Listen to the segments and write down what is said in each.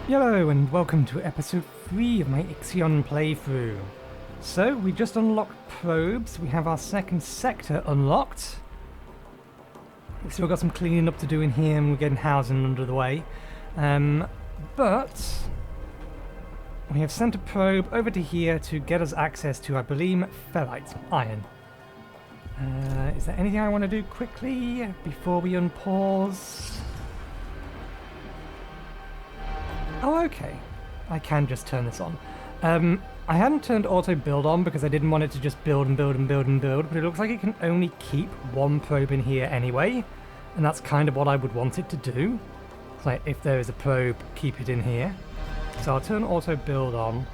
Hello and welcome to episode 3 of my IXION playthrough. So, we just unlocked probes, we have our second sector unlocked. We've still got some cleaning up to do in here and we're getting housing under the way. But we have sent a probe over to here to get us access to, I believe, ferrite, iron. Is there anything I want to do quickly before we unpause? Oh, okay. I can just turn this on. I hadn't turned auto build on because I didn't want it to just build and build and build and build, but it looks like it can only keep one probe in here anyway, and that's kind of what I would want it to do. It's like, if there is a probe, keep it in here. So I'll turn auto build on,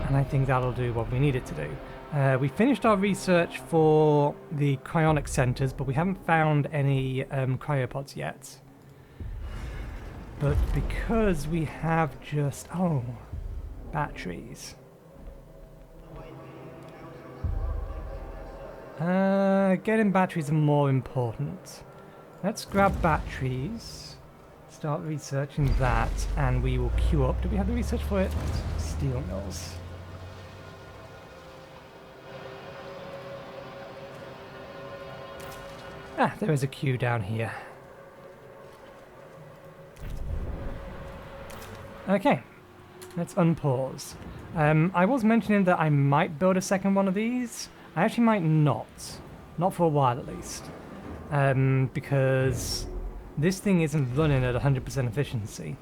and I think that'll do what we need it to do. We finished our research for the cryonic centers, but we haven't found any cryopods yet. But because we have just... oh, batteries. Getting batteries are more important. Let's grab batteries, start researching that, and we will queue up. Do we have the research for it? Steel mills. Ah, there is a queue down here. Okay, let's unpause. I was mentioning that I might build a second one of these. I actually might not. Not for a while at least. Because this thing isn't running at 100% efficiency.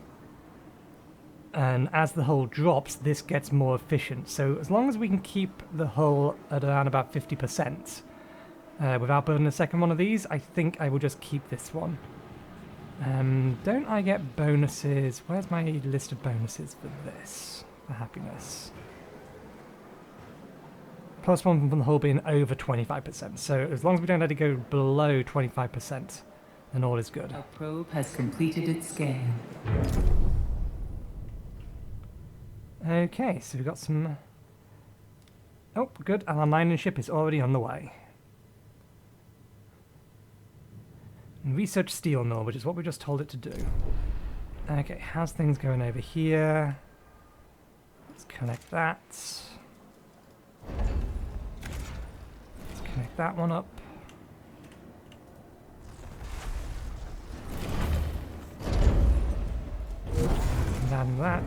And as the hull drops, this gets more efficient. So as long as we can keep the hull at around about 50%, without building a second one of these, I think I will just keep this one. Don't I get bonuses? Where's my list of bonuses for this? For happiness. Plus one from the hull being over 25%. So as long as we don't let it go below 25%, then all is good. A probe has completed its scan. Okay, so we've got some... oh, good. And our mining ship is already on the way. Research steel mill, which is what we just told it to do. Okay, how's things going over here? Let's connect that. Let's connect that one up. And then that.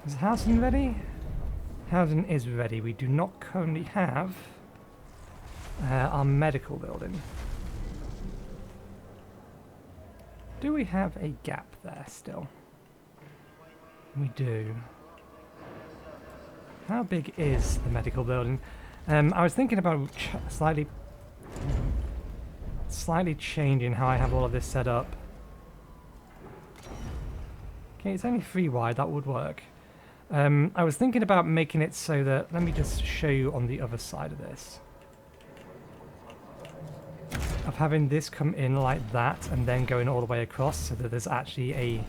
Is housing ready? Housing is ready. We do not currently have our medical building. Do we have a gap there still? We do. How big is the medical building? I was thinking about slightly changing how I have all of this set up. Okay, it's only 3 wide. That would work. I was thinking about making it so that, let me just show you on the other side of this. Of having this come in like that and then going all the way across so that there's actually a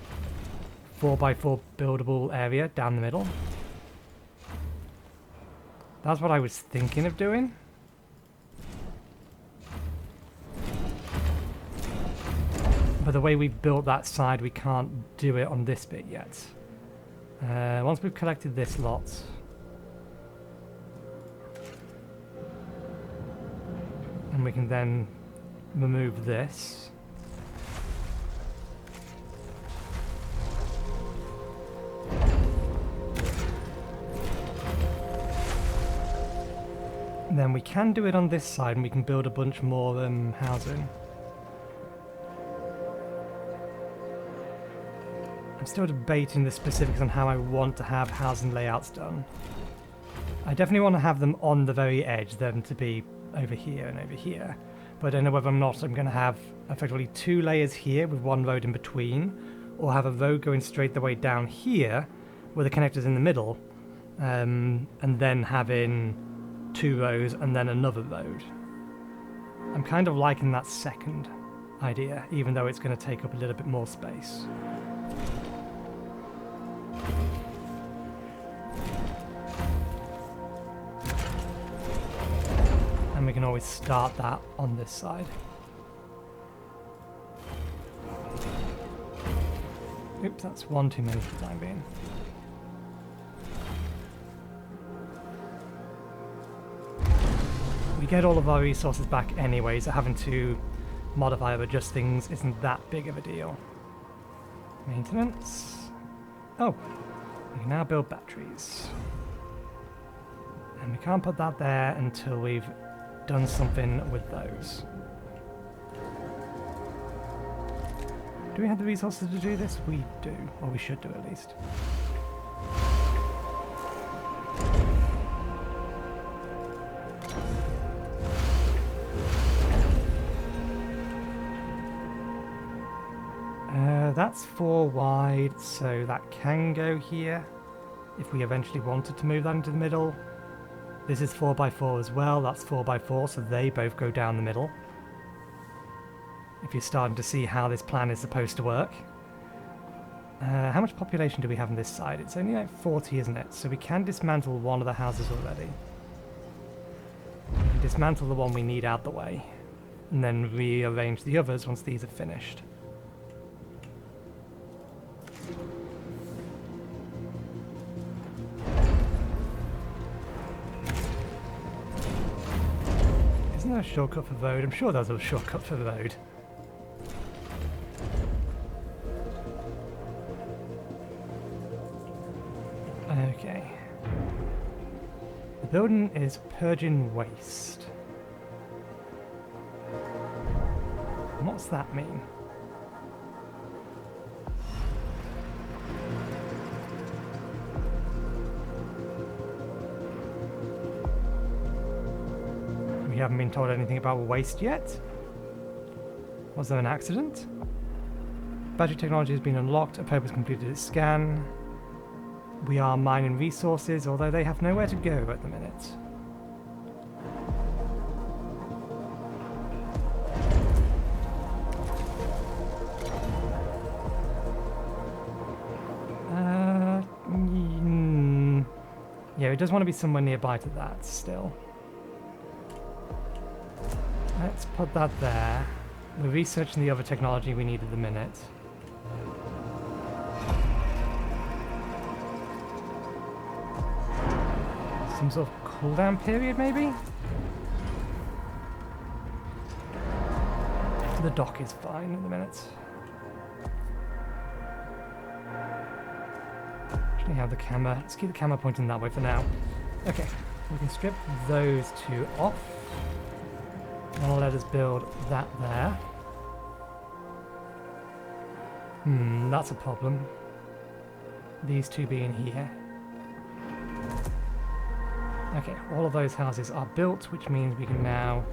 4x4 buildable area down the middle. That's what I was thinking of doing. But the way we've built that side, we can't do it on this bit yet. Once we've collected this lot, and we can then remove this. And then we can do it on this side and we can build a bunch more housing. I'm still debating the specifics on how I want to have housing layouts done. I definitely want to have them on the very edge, them to be over here and over here. But I don't know whether I'm going to have effectively 2 layers here with 1 road in between, or have a road going straight the way down here with the connectors in the middle, and then having 2 rows and then another road. I'm kind of liking that second idea, even though it's going to take up a little bit more space. can always start that on this side. Oops, that's one too many for the time being. We get all of our resources back anyway, so having to modify or adjust things isn't that big of a deal. Maintenance. Oh, we can now build batteries. And we can't put that there until we've done something with those. Do we have the resources to do this? We do, or we should do at least. That's 4 wide, so that can go here if we eventually wanted to move that into the middle. This is 4x4 as well, that's 4x4, so they both go down the middle. If you're starting to see how this plan is supposed to work. How much population do we have on this side? It's only like 40, isn't it? So we can dismantle one of the houses already. We can dismantle the one we need out the way, and then rearrange the others once these are finished. Isn't there a shortcut for road? I'm sure there's a shortcut for road. Okay. The building is purging waste. What's that mean? We haven't been told anything about waste yet. Was there an accident? Battery technology has been unlocked. A probe has completed its scan. We are mining resources, although they have nowhere to go at the minute. Yeah, it does want to be somewhere nearby to that still. Let's put that there. We're researching the other technology we need at the minute. Some sort of cooldown period, maybe? The dock is fine at the minute. Actually have the camera. Let's keep the camera pointing that way for now. Okay, we can strip those two off. That'll let us build that there. That's a problem. These two being here. Okay, all of those houses are built, which means we can now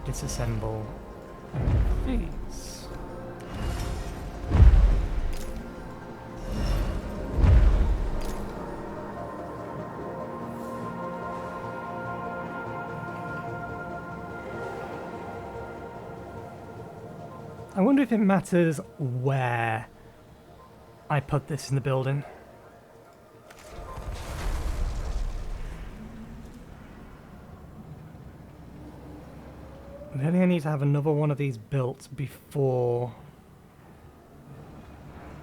disassemble these. I wonder if it matters where I put this in the building. Really, I need to have another one of these built before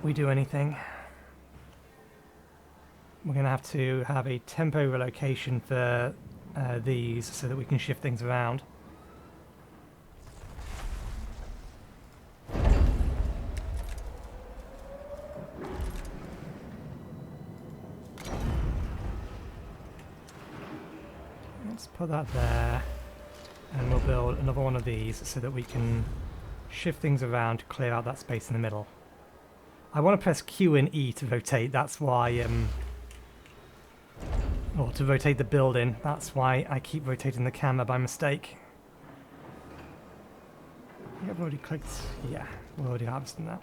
we do anything. We're going to have a temporary relocation for these so that we can shift things around. Let's put that there. And we'll build another one of these so that we can shift things around to clear out that space in the middle. I want to press Q and E to rotate, that's why, or to rotate the building, that's why I keep rotating the camera by mistake. I've already clicked, yeah, we're already harvesting that.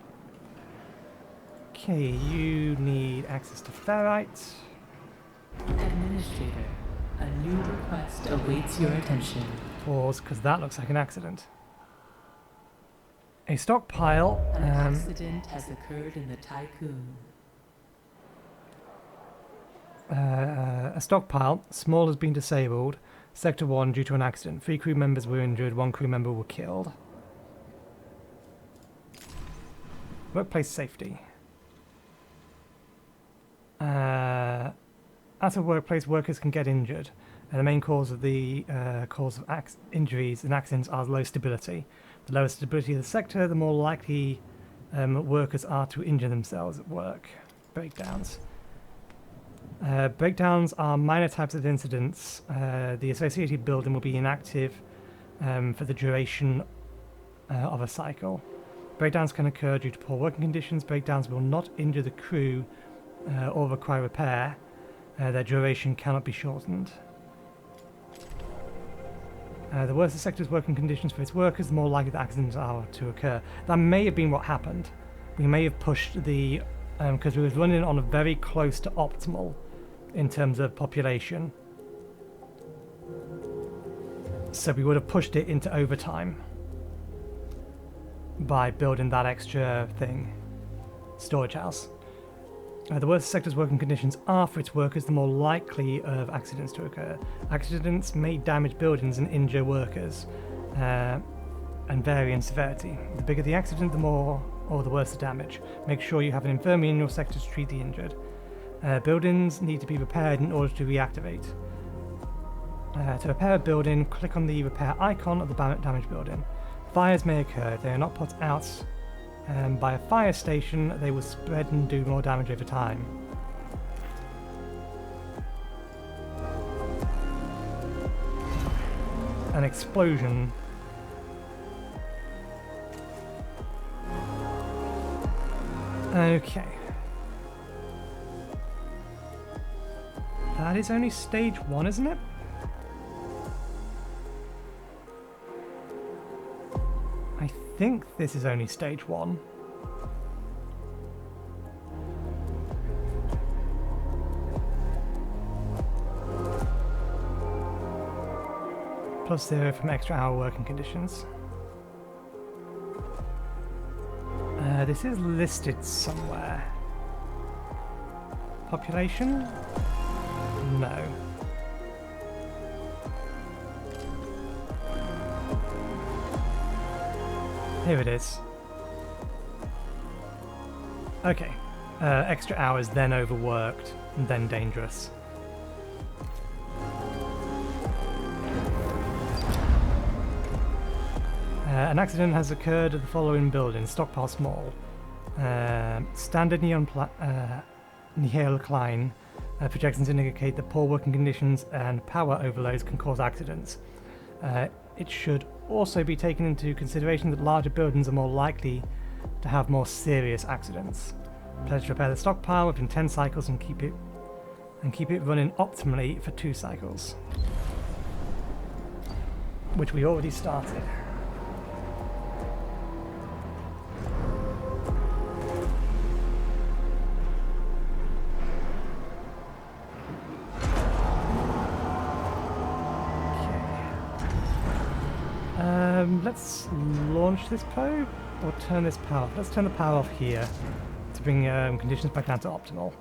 Okay, you need access to ferrite. Administrator, a new request awaits your attention. Pause, because that looks like an accident. A stockpile. An accident has occurred in the Tycoon. A stockpile. Small has been disabled. Sector 1, due to an accident, 3 crew members were injured, 1 crew member were killed. Workplace safety. At a workplace, workers can get injured. And the main cause of injuries and accidents are low stability. The lower stability of the sector, the more likely workers are to injure themselves at work. Breakdowns. Breakdowns are minor types of incidents. The associated building will be inactive for the duration of a cycle. Breakdowns can occur due to poor working conditions. Breakdowns will not injure the crew or require repair. Their duration cannot be shortened. The worse the sector's working conditions for its workers, the more likely the accidents are to occur. That may have been what happened. We may have pushed the... because we was running on a very close to optimal in terms of population. So we would have pushed it into overtime by building that extra thing. Storage house. The worse the sector's working conditions are for its workers, the more likely of accidents to occur. Accidents may damage buildings and injure workers, and vary in severity. The bigger the accident, the more or the worse the damage. Make sure you have an infirmary in your sector to treat the injured. Buildings need to be repaired in order to reactivate. To repair a building, click on the repair icon of the damaged building. Fires may occur. If they are not put out by a fire station, they will spread and do more damage over time. An explosion. Okay. That is only stage 1, isn't it? I think this is only stage 1. +0 from extra hour working conditions. This is listed somewhere. Population? No. Here it is. Okay. Extra hours, then overworked, and then dangerous. An accident has occurred at the following building. Stockpile small. Standard Nihil Klein projections indicate that poor working conditions and power overloads can cause accidents. It should also be taken into consideration that larger buildings are more likely to have more serious accidents. Pledge to repair the stockpile within 10 cycles and keep it running optimally for 2 cycles. Which we already started. Let's launch this probe, or turn this power off. Let's turn the power off here to bring conditions back down to optimal.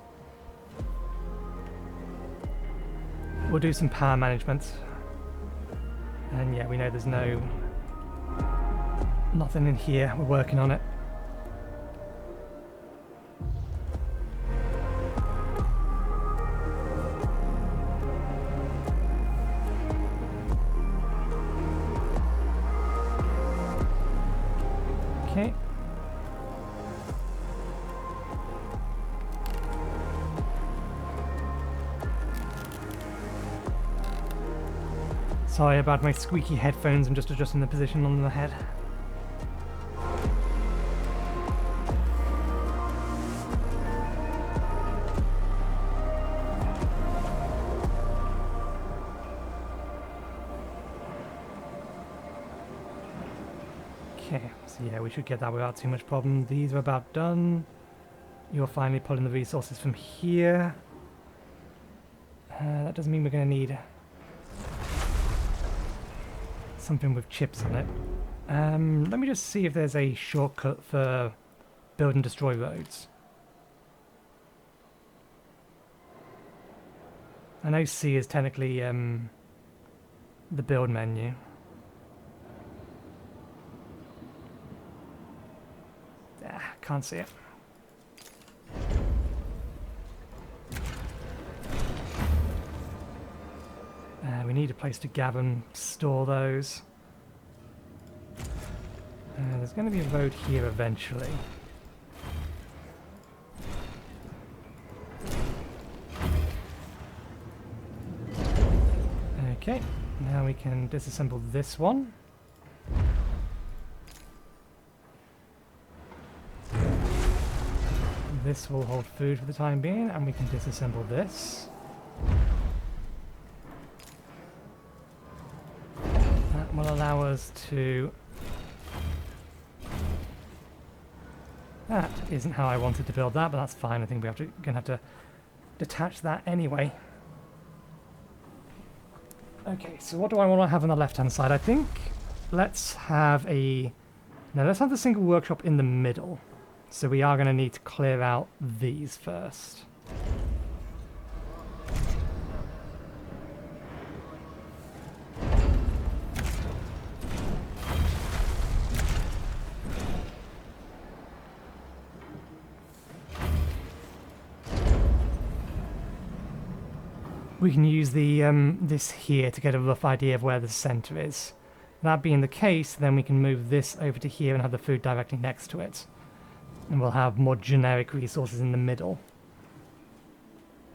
We'll do some power management. And yeah, we know there's nothing in here. We're working on it. Okay. Sorry about my squeaky headphones, I'm just adjusting the position on the head. Okay, so yeah, we should get that without too much problem. These are about done. You're finally pulling the resources from here. That doesn't mean we're going to need something with chips on it. Let me just see if there's a shortcut for build and destroy roads. I know C is technically the build menu. Can't see it. We need a place to gather and store those. There's going to be a road here eventually. Okay, now we can disassemble this one. This will hold food for the time being, and we can disassemble this. That will allow us to... That isn't how I wanted to build that, but that's fine. I think we're gonna have to detach that anyway. Okay, so what do I want to have on the left-hand side? I think let's have a... No, let's have the single workshop in the middle. So we are going to need to clear out these first. We can use the this here to get a rough idea of where the center is. That being the case, then we can move this over to here and have the food directly next to it. And we'll have more generic resources in the middle.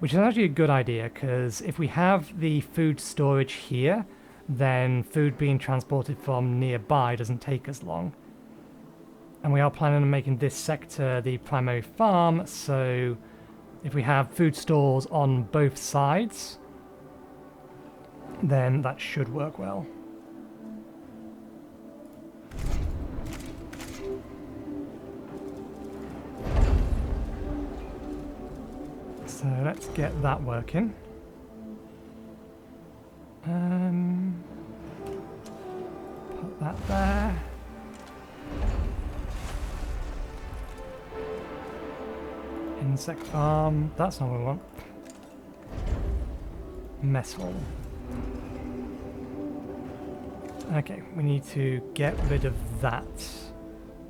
Which is actually a good idea, because if we have the food storage here, then food being transported from nearby doesn't take as long. And we are planning on making this sector the primary farm, so if we have food stores on both sides, then that should work well. So let's get that working. Put that there. Insect farm. That's not what we want. Mess hall. Okay, we need to get rid of that,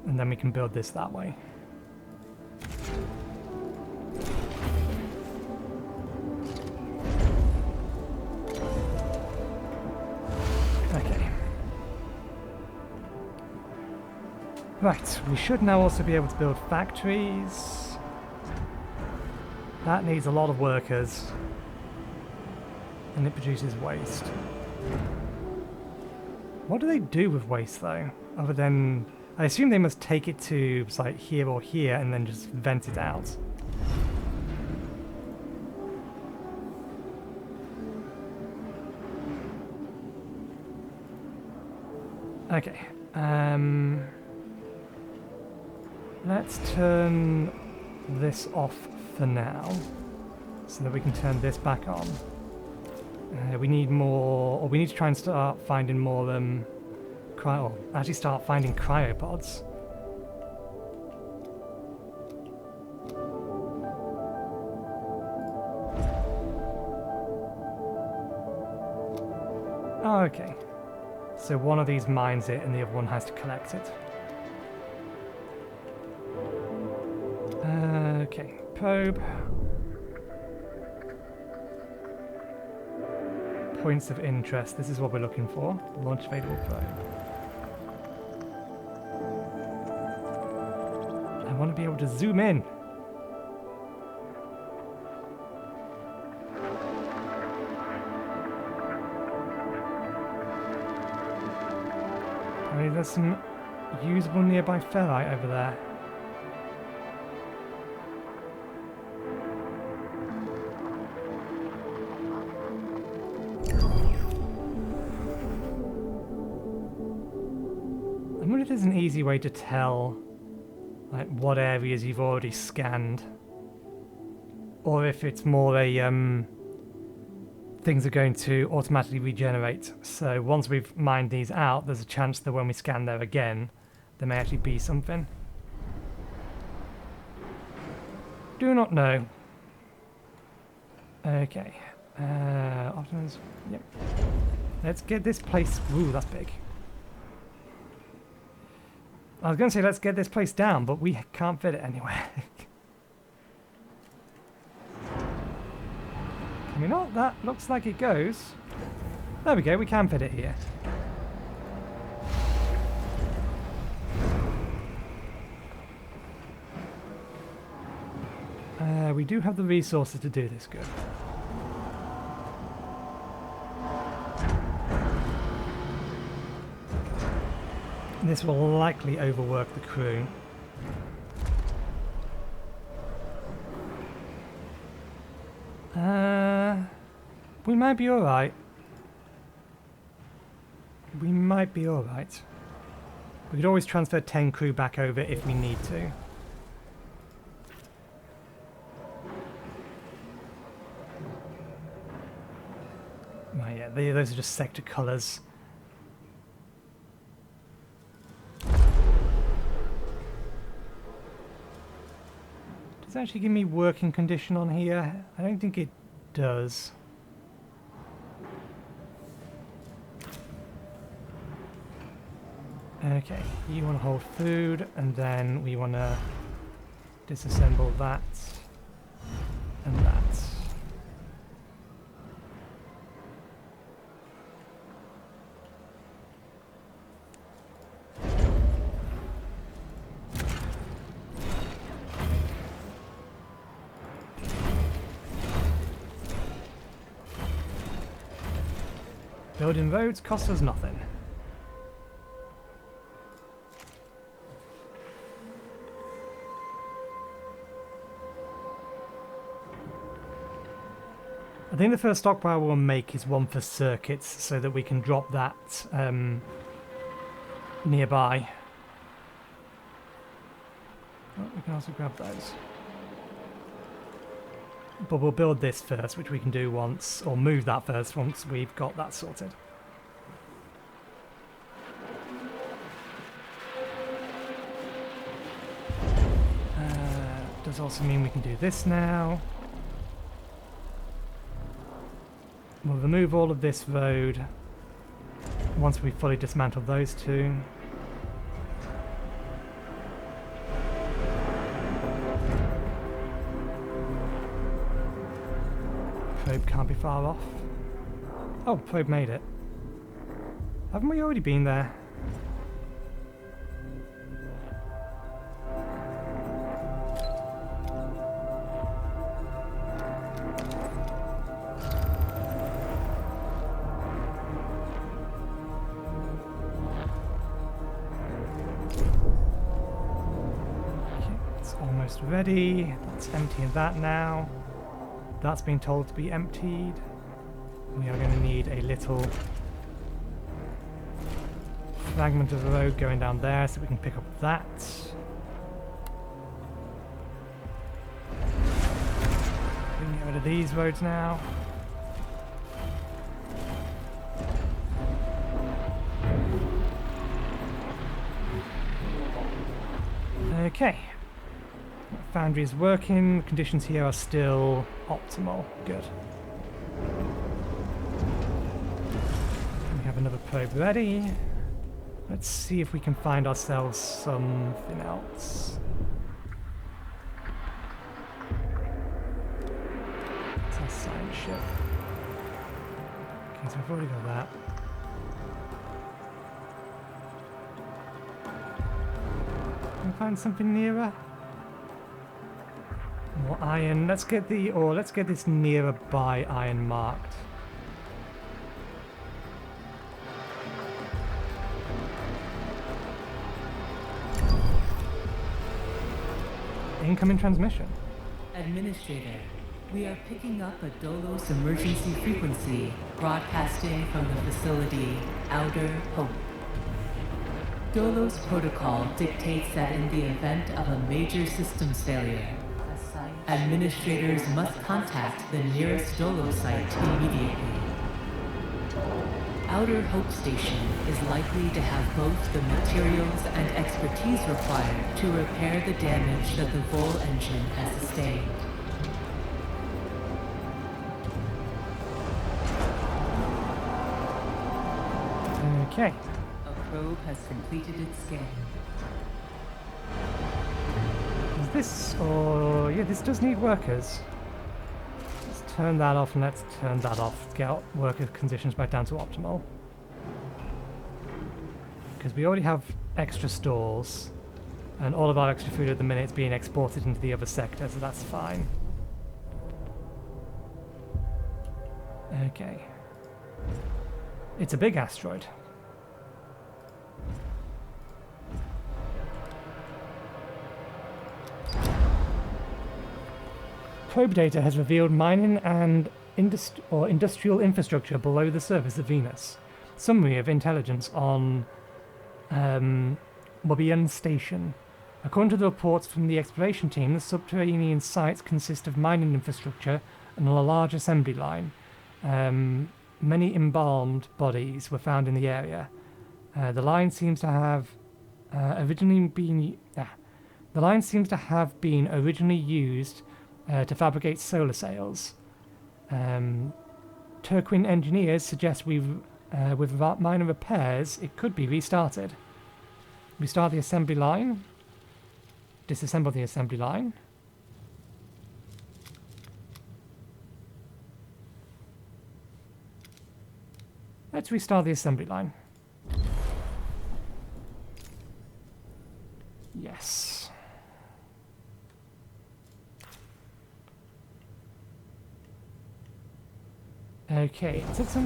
and then we can build this that way. Right, we should now also be able to build factories. That needs a lot of workers. And it produces waste. What do they do with waste though? Other than... I assume they must take it to like here or here and then just vent it out. Okay. Let's turn this off for now, so that we can turn this back on. We need more, or we need to try and start finding more, actually start finding cryopods. Oh, okay. So one of these mines it and the other one has to collect it. Okay, probe. Points of interest, this is what we're looking for. Launch available probe. I want to be able to zoom in. I mean, there's some usable nearby ferrite over there. I wonder if there's an easy way to tell like what areas you've already scanned, or if it's more a things are going to automatically regenerate. So once we've mined these out, there's a chance that when we scan there again, there may actually be something. Do not know. Okay. Options. Yep. Let's get this place... Ooh, that's big. I was going to say let's get this place down, but we can't fit it anywhere. Can we not? That looks like it goes. There we go, we can fit it here. We do have the resources to do this good. This will likely overwork the crew. We might be alright. We might be alright. We could always transfer 10 crew back over if we need to. Right, yeah, those are just sector colours. Does it actually give me working condition on here? I don't think it does. Okay, you want to hold food, and then we want to disassemble that and that. Building roads costs us nothing. I think the first stockpile we'll make is one for circuits so that we can drop that nearby. Oh, we can also grab those. But we'll build this first, which we can do once, or move that first once we've got that sorted. Does also mean we can do this now. We'll remove all of this road once we fully dismantle those two. Probe can't be far off. Oh, probe made it. Haven't we already been there? Okay, it's almost ready. Let's empty that now. That's been told to be emptied. We are going to need a little fragment of the road going down there so we can pick up that. We can get rid of these roads now. Okay. Foundry is working. Conditions here are still optimal. Good. We have another probe ready. Let's see if we can find ourselves something else. It's our science ship. Okay, so we've already got that. Can we find something nearer? More iron. Let's get this nearby iron marked. Incoming transmission. Administrator, we are picking up a Dolos emergency frequency broadcasting from the facility Outer Hope. Dolos protocol dictates that in the event of a major systems failure, administrators must contact the nearest Dolos site immediately. Outer Hope Station is likely to have both the materials and expertise required to repair the damage that the Vol engine has sustained. Okay. A probe has completed its scan. Is this, or yeah, this does need workers. Let's turn that off and let's turn that off. Get our worker conditions back down to optimal. Because we already have extra stalls, and all of our extra food at the minute is being exported into the other sector, so that's fine. Okay. It's a big asteroid. Probe data has revealed mining and industrial infrastructure below the surface of Venus. Summary of intelligence on Mobian Station. According to the reports from the exploration team, the subterranean sites consist of mining infrastructure and a large assembly line. Many embalmed bodies were found in the area. The line seems to have been originally used to fabricate solar sails. Turquin engineers suggest with minor repairs, it could be restarted. Restart the assembly line. Disassemble the assembly line. Let's restart the assembly line. Yes. Okay, let's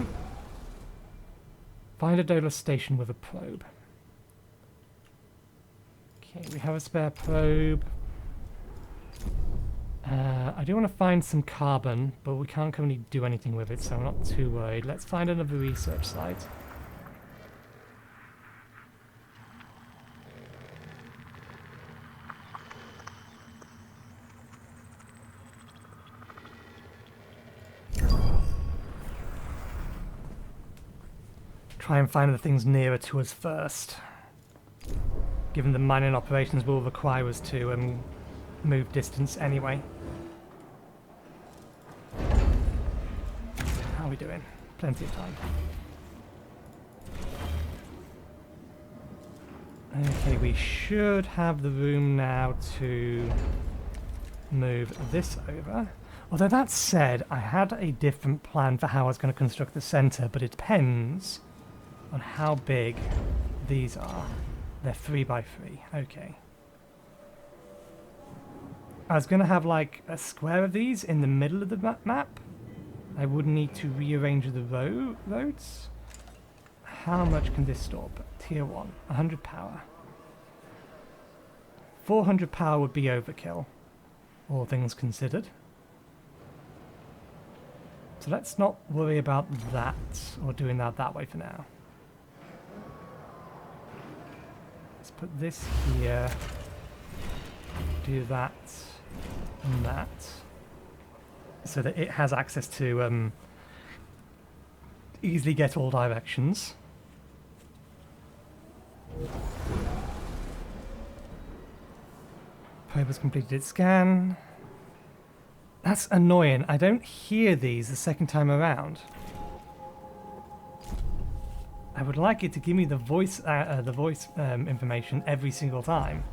find a Dolus station with a probe. Okay, we have a spare probe. I do want to find some carbon, but we can't currently do anything with it, so I'm not too worried. Let's find another research site. Try and find the things nearer to us first, given the mining operations will require us to move distance anyway. How are we doing? Plenty of time. Okay, we should have the room now to move this over. Although that said, I had a different plan for how I was going to construct the centre, but it depends on how big these are. They're 3 by 3. Okay. I was going to have like a square of these in the middle of the map. I would need to rearrange the roads. How much can this store? Tier 1. 100 power. 400 power would be overkill, all things considered. So let's not worry about that, or doing that way for now. Let's put this here. Do that and that, so that it has access to easily get all directions. Probe has completed its scan. That's annoying. I don't hear these the second time around. I would like it to give me the voice information every single time.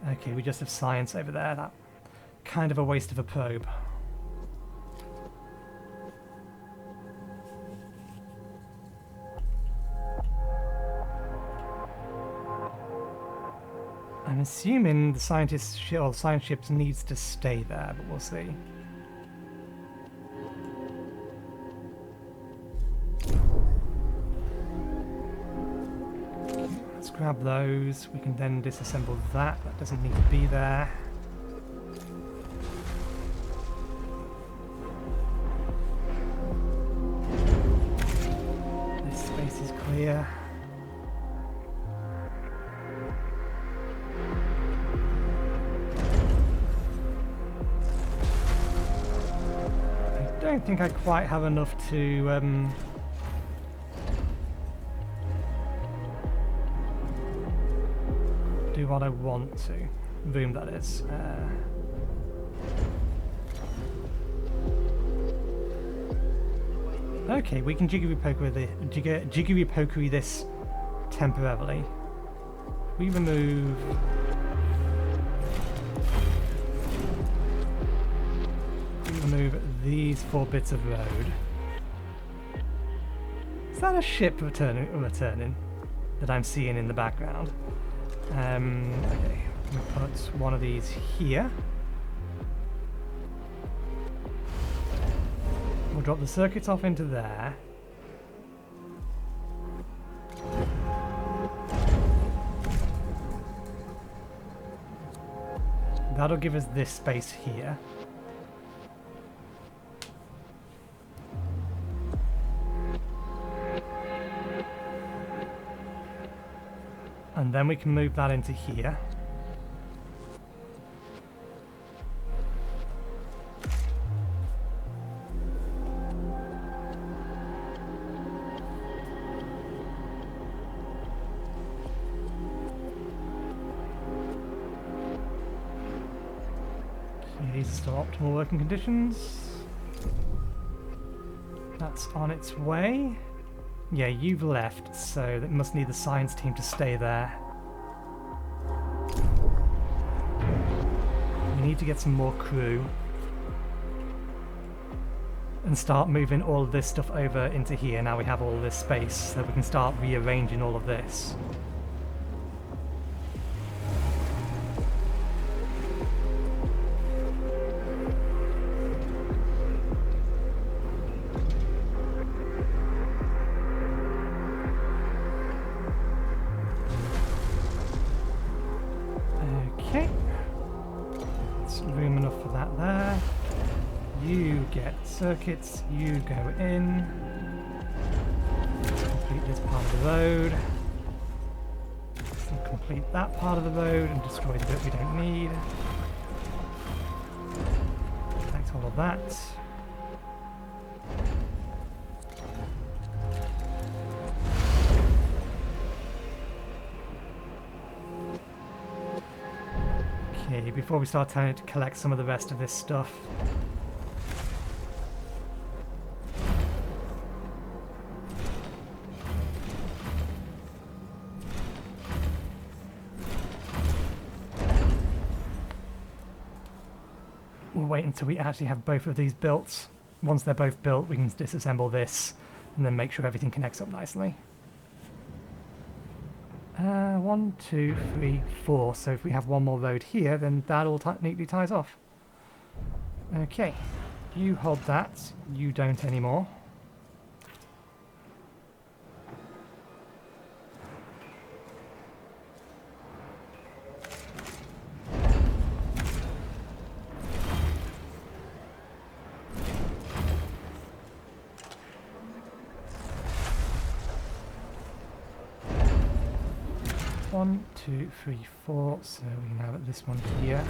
Okay, we just have science over there. That kind of a waste of a probe. I'm assuming the science ships needs to stay there, but we'll see. Let's grab those. We can then disassemble that. That doesn't need to be there. This space is clear. I don't think I quite have enough to do what I want to. Room, that is. Okay, we can jiggery pokery this temporarily. We remove these 4 bits of road. Is that a ship returning that I'm seeing in the background? Okay, we'll put one of these here. We'll drop the circuits off into there. That'll give us this space here. And then we can move that into here. These are still optimal working conditions. That's on its way. Yeah, you've left, so that must need the science team to stay there. We need to get some more crew and start moving all of this stuff over into here. Now we have all this space, so we can start rearranging all of this. Circuits, you go in. Let's complete this part of the road. Let's complete that part of the road and destroy the bit we don't need. Collect all of that. Okay, before we start trying to collect some of the rest of this stuff, we'll wait until we actually have both of these built. Once they're both built, we can disassemble this and then make sure everything connects up nicely. 1, 2, 3, 4. So if we have one more road here, then that all neatly ties off. Okay, you hold that. You don't anymore. One, 2, 3, 4, so we can have this one here.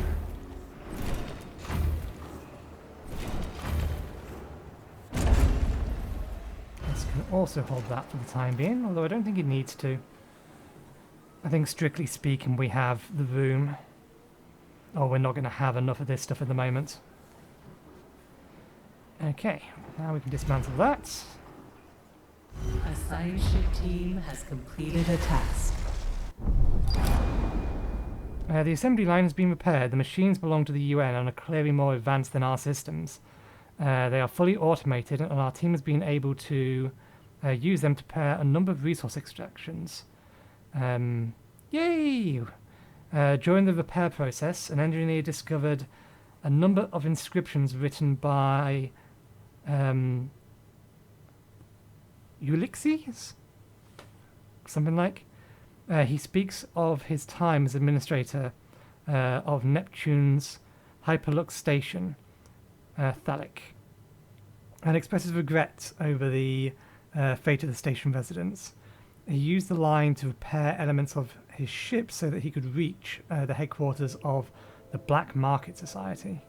This can also hold that for the time being, although I don't think it needs to. I think strictly speaking we have the room. Oh, we're not going to have enough of this stuff at the moment. Okay, now we can dismantle that. A science ship team has completed a task. The assembly line has been repaired. The machines belong to the UN and are clearly more advanced than our systems. They are fully automated, and our team has been able to use them to prepare a number of resource extractions. Yay! During the repair process, an engineer discovered a number of inscriptions written by Ulysses? Something like. He speaks of his time as administrator of Neptune's Hyperlux station, Thalic, and expresses regret over the fate of the station residents. He used the line to repair elements of his ship so that he could reach the headquarters of the Black Market Society.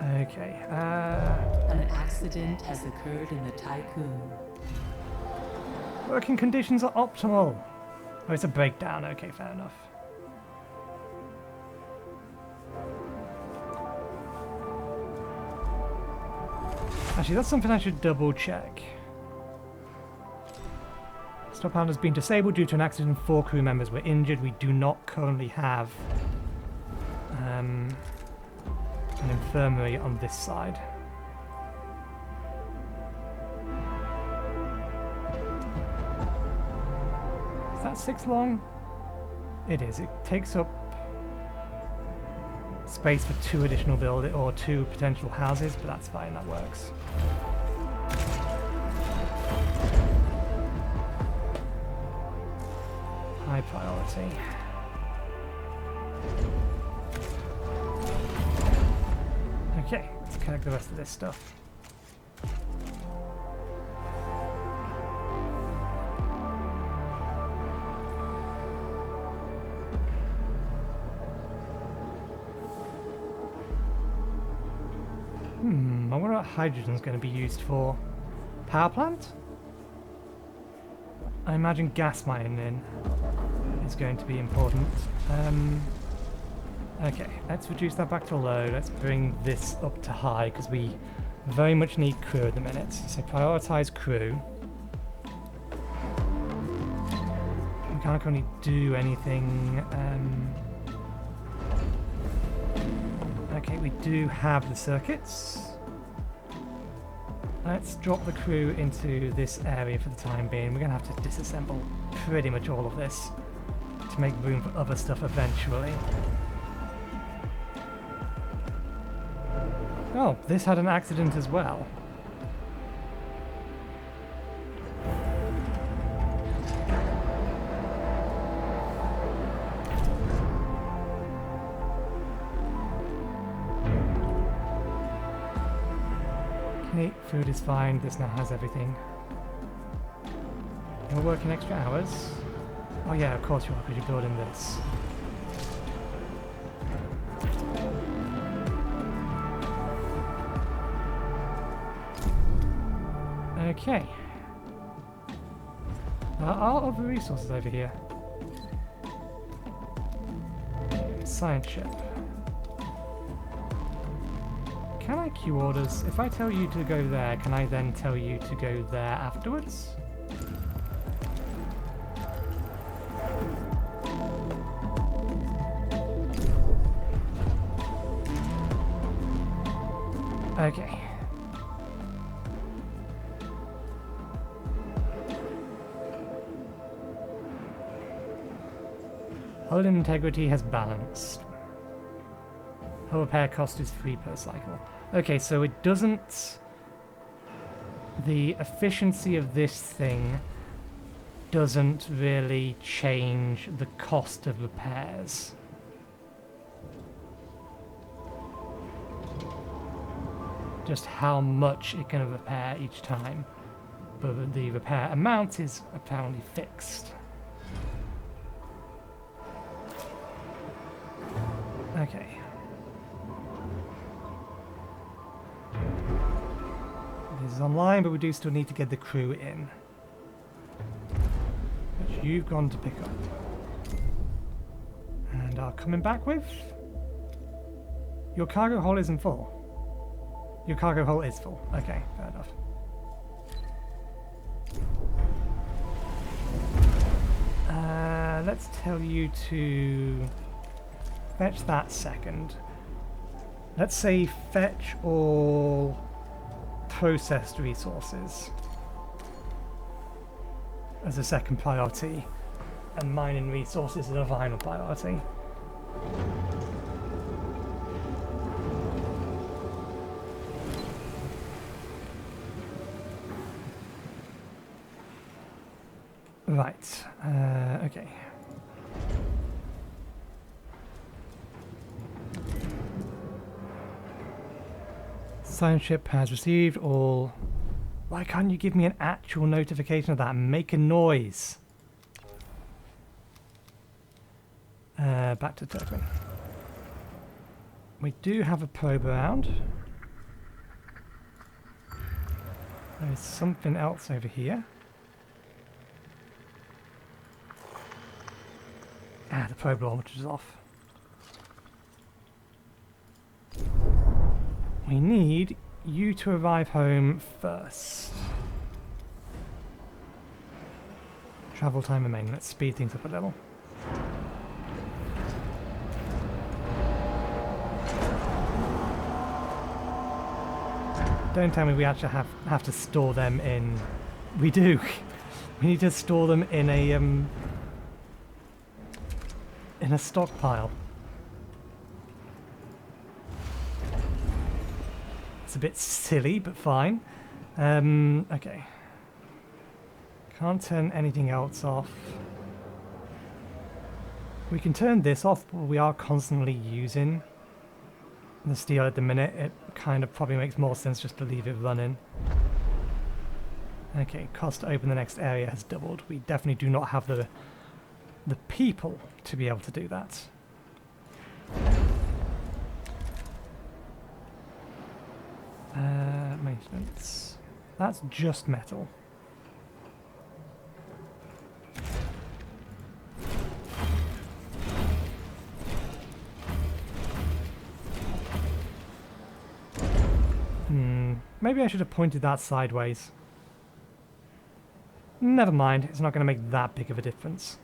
Okay. An accident has occurred in the Tycoon. Working conditions are optimal. Oh, it's a breakdown. Okay, fair enough. Actually, that's something I should double check. Stop hand has been disabled due to an accident. 4 crew members were injured. We do not currently have an infirmary on this side. Is that 6 long? It is. It takes up space for 2 additional buildings or 2 potential houses, but that's fine. That works. High priority. Okay, let's collect the rest of this stuff. I wonder what hydrogen's going to be used for. Power plant? I imagine gas mining is going to be important. Okay, let's reduce that back to low. Let's bring this up to high because we very much need crew at the minute. So prioritize crew. We can't currently do anything. Okay, we do have the circuits. Let's drop the crew into this area for the time being. We're going to have to disassemble pretty much all of this to make room for other stuff eventually. Oh, this had an accident as well. Okay, food is fine. This now has everything. You're working extra hours? Oh yeah, of course you are, because you're building this. Okay. There are other resources over here. Science ship. Can I queue orders? If I tell you to go there, can I then tell you to go there afterwards? Okay. Hull integrity has balanced. Hull repair cost is 3 per cycle. Okay, so it doesn't... The efficiency of this thing doesn't really change the cost of repairs. Just how much it can repair each time. But the repair amount is apparently fixed. Okay. This is online, but we do still need to get the crew in. Which you've gone to pick up. And are coming back with? Your cargo hull isn't full. Your cargo hull is full. Okay, fair enough. Let's tell you to fetch that second. Let's say fetch all processed resources as a second priority, and mining resources as a final priority. Right, okay. Science ship has received all... Why can't you give me an actual notification of that and make a noise? Back to Turkmen. We do have a probe around. There's something else over here. Ah, the probe launcher is off. We need you to arrive home first. Travel time remaining. Let's speed things up a little. Don't tell me we actually have to store them in... We do. We need to store them in a stockpile. It's a bit silly, but fine. Okay. Can't turn anything else off. We can turn this off, but we are constantly using the steel at the minute. It kind of probably makes more sense just to leave it running. Okay, cost to open the next area has doubled. We definitely do not have the people to be able to do that. Maintenance. That's just metal. Maybe I should have pointed that sideways. Never mind, it's not going to make that big of a difference.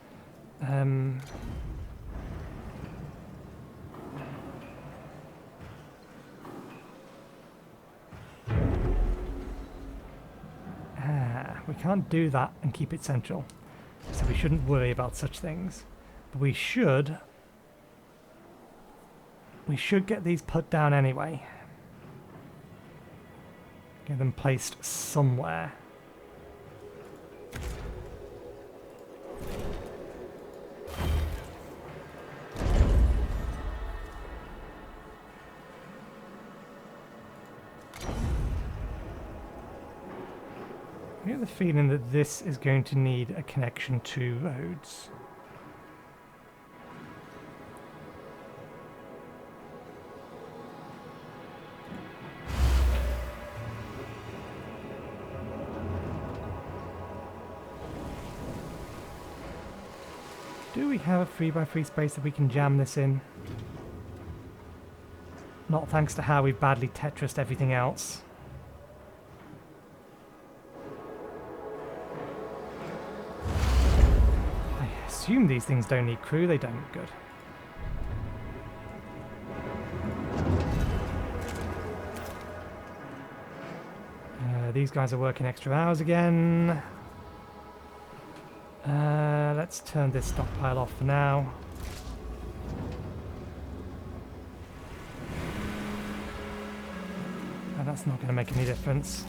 We can't do that and keep it central, so we shouldn't worry about such things. But we should get these put down anyway. Get them placed somewhere. I get the feeling that this is going to need a connection to roads. Do we have a 3x3 space that we can jam this in? Not thanks to how we've badly Tetrised everything else. I assume these things don't need crew, they don't. Good. These guys are working extra hours again. Let's turn this stockpile off for now. That's not going to make any difference.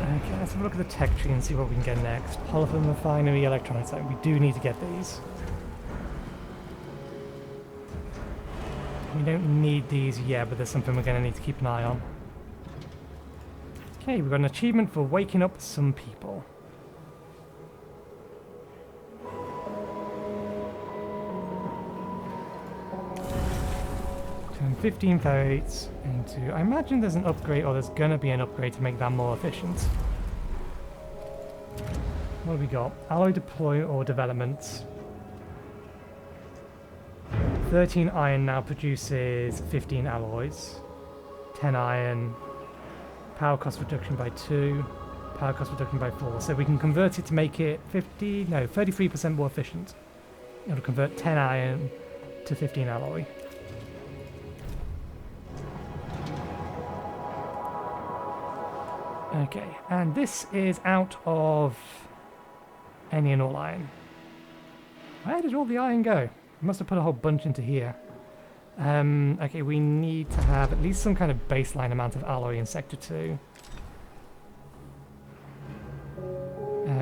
Okay, let's have a look at the tech tree and see what we can get next. Polyphon refinery, electronics. We do need to get these. We don't need these yet, but there's something we're going to need to keep an eye on. Okay, we've got an achievement for waking up some people. Turn 15 ferrates into... I imagine there's an upgrade, or there's going to be an upgrade to make that more efficient. What have we got? Alloy deploy or development. 13 iron now produces 15 alloys. 10 iron. Power cost reduction by 2. Power cost reduction by 4. So we can convert it to make it 33% more efficient. It'll convert 10 iron to 15 alloy. Okay, and this is out of any and all iron. Where did all the iron go? I must have put a whole bunch into here. Okay, we need to have at least some kind of baseline amount of alloy in Sector 2.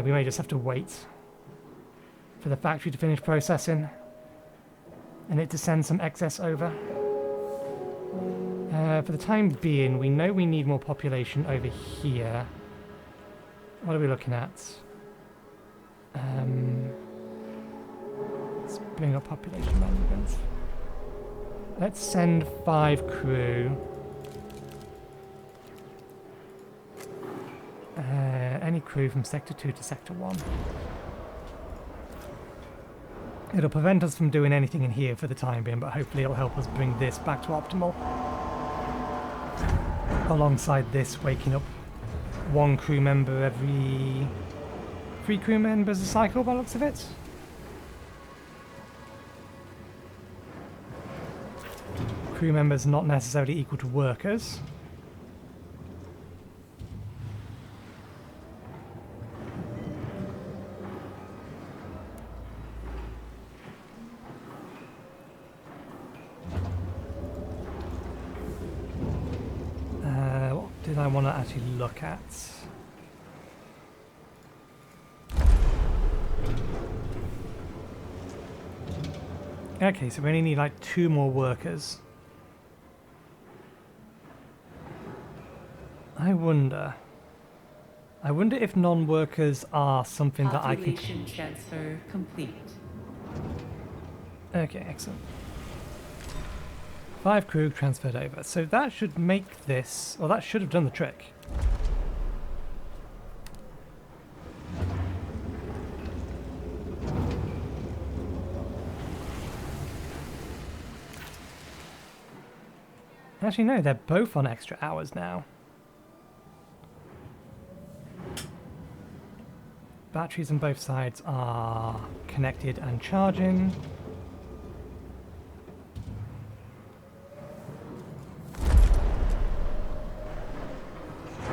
We may just have to wait for the factory to finish processing and it to send some excess over. For the time being, we know we need more population over here. What are we looking at? Let's bring up population management. Let's send 5 crew any crew from Sector 2 to Sector 1. It'll prevent us from doing anything in here for the time being, but hopefully it'll help us bring this back to optimal. Alongside this, waking up one crew member every 3 crew members a cycle by the looks of it. Crew members not necessarily equal to workers. What did I want to actually look at? Okay, so we only need like 2 more workers. I wonder if non-workers are something that I can... Population transfer complete. Okay, excellent. 5 crew transferred over. So that should make this... Well, that should have done the trick. Actually, no, they're both on extra hours now. Batteries on both sides are connected and charging.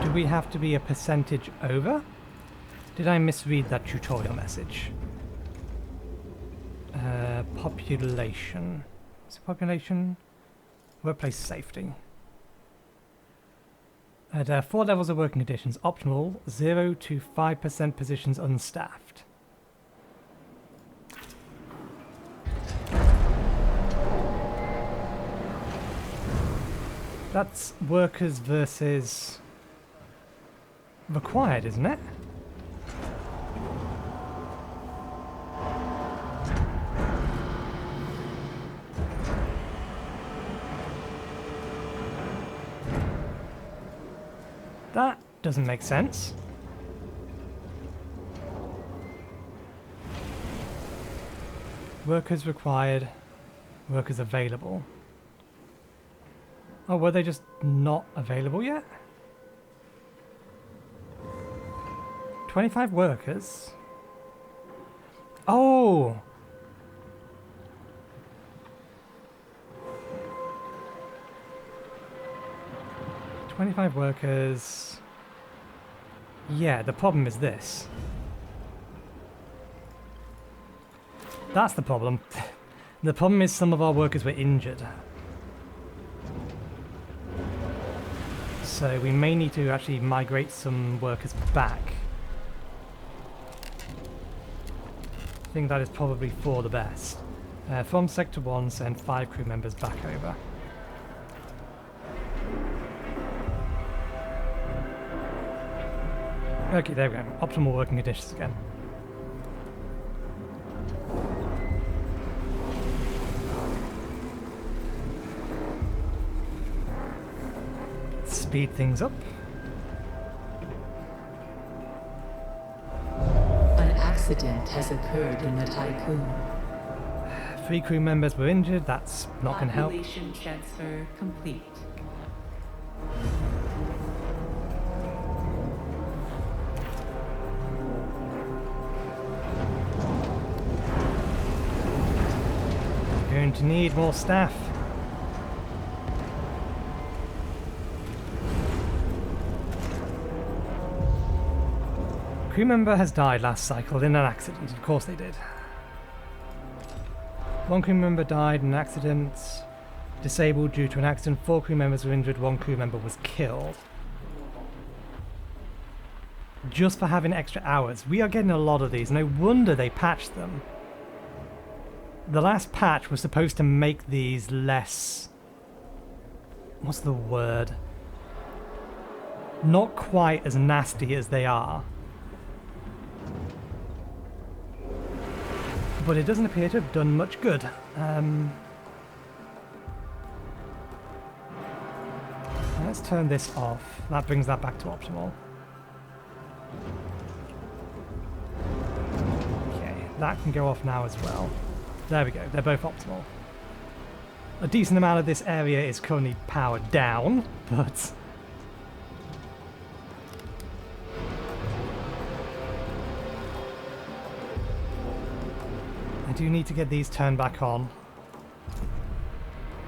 Do we have to be a percentage over? Did I misread that tutorial message? Population. Is it population? Workplace safety. At 4 levels of working conditions, optimal 0 to 5% positions unstaffed. That's workers versus required, isn't it? That doesn't make sense. Workers required, workers available. Oh, were they just not available yet? 25 workers? Oh! $25 workers. Yeah, the problem is this. That's the problem. The problem is some of our workers were injured. So we may need to actually migrate some workers back. I think that is probably for the best. From Sector 1, send 5 crew members back over. Okay, there we go. Optimal working conditions again. Speed things up. An accident has occurred in the Tycoon. 3 crew members were injured. That's not going to help. Population transfer complete. Going to need more staff. Crew member has died last cycle in an accident. Of course they did. 1 crew member died in an accident. Disabled due to an accident. 4 crew members were injured. 1 crew member was killed. Just for having extra hours. We are getting a lot of these. No wonder they patched them. The last patch was supposed to make these less... What's the word? Not quite as nasty as they are. But it doesn't appear to have done much good. Let's turn this off. That brings that back to optimal. that can go off now as well. There we go, they're both optimal. A decent amount of this area is currently powered down, but... I do need to get these turned back on.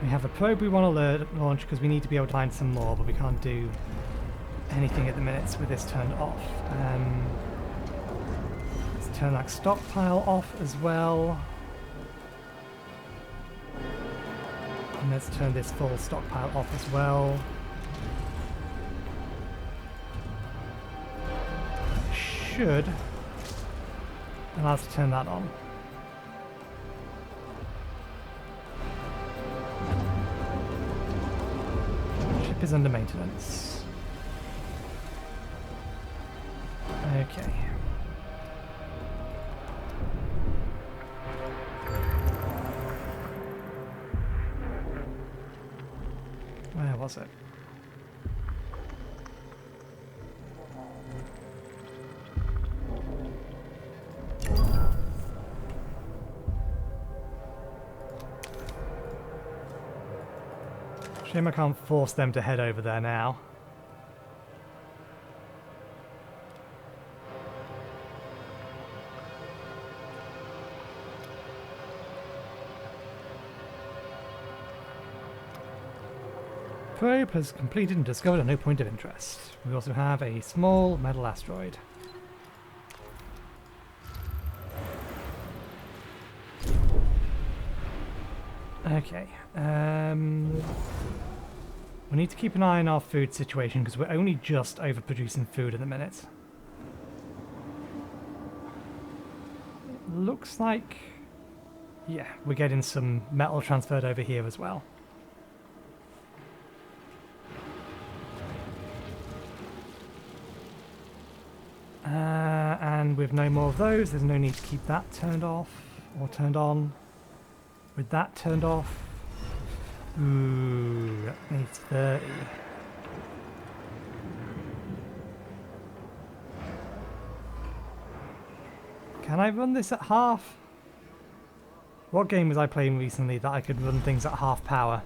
We have a probe we want to launch because we need to be able to find some more, but we can't do anything at the minute with this turned off. Let's turn that stockpile off as well. And let's turn this full stockpile off as well. Should allow us to turn that on. Ship is under maintenance. Okay. Where was it? Shame I can't force them to head over there now. Probe has completed and discovered a new point of interest. We also have a small metal asteroid. Okay. We need to keep an eye on our food situation because we're only just overproducing food at the minute. Looks like... yeah, we're getting some metal transferred over here as well. And with no more of those, there's no need to keep that turned off or turned on. With that turned off, ooh, that needs 30. Can I run this at half? What game was I playing recently that I could run things at half power?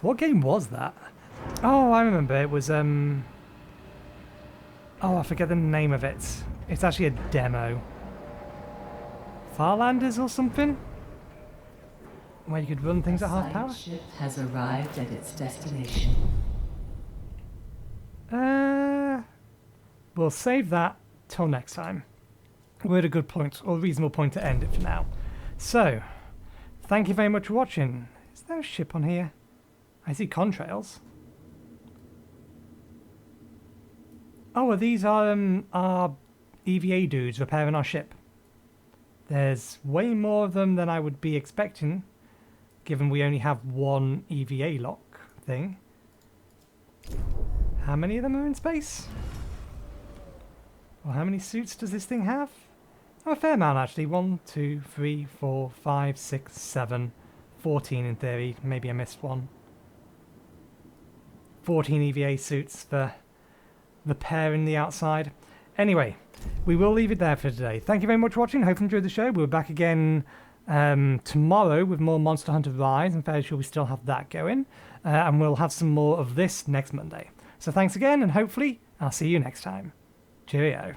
What game was that? Oh, I remember. It was, oh, I forget the name of it. It's actually a demo. Farlanders or something? Where you could run things at half power? The ship has arrived at its destination. We'll save that till next time. We're at a good point, or reasonable point to end it for now. So, thank you very much for watching. Is there a ship on here? I see contrails. Oh, well, these are our EVA dudes repairing our ship. There's way more of them than I would be expecting, given we only have one EVA lock thing. How many of them are in space? Well, how many suits does this thing have? Oh, a fair amount, actually. 1, 2, 3, 4, 5, 6, 7, 14 in theory. Maybe I missed one. 14 EVA suits for repairing the outside. Anyway, we will leave it there for today. Thank you very much for watching. Hope you enjoyed the show. We're back again tomorrow with more Monster Hunter Rise. I'm fairly sure we still have that going. And we'll have some more of this next Monday. So thanks again, and hopefully I'll see you next time. Cheerio.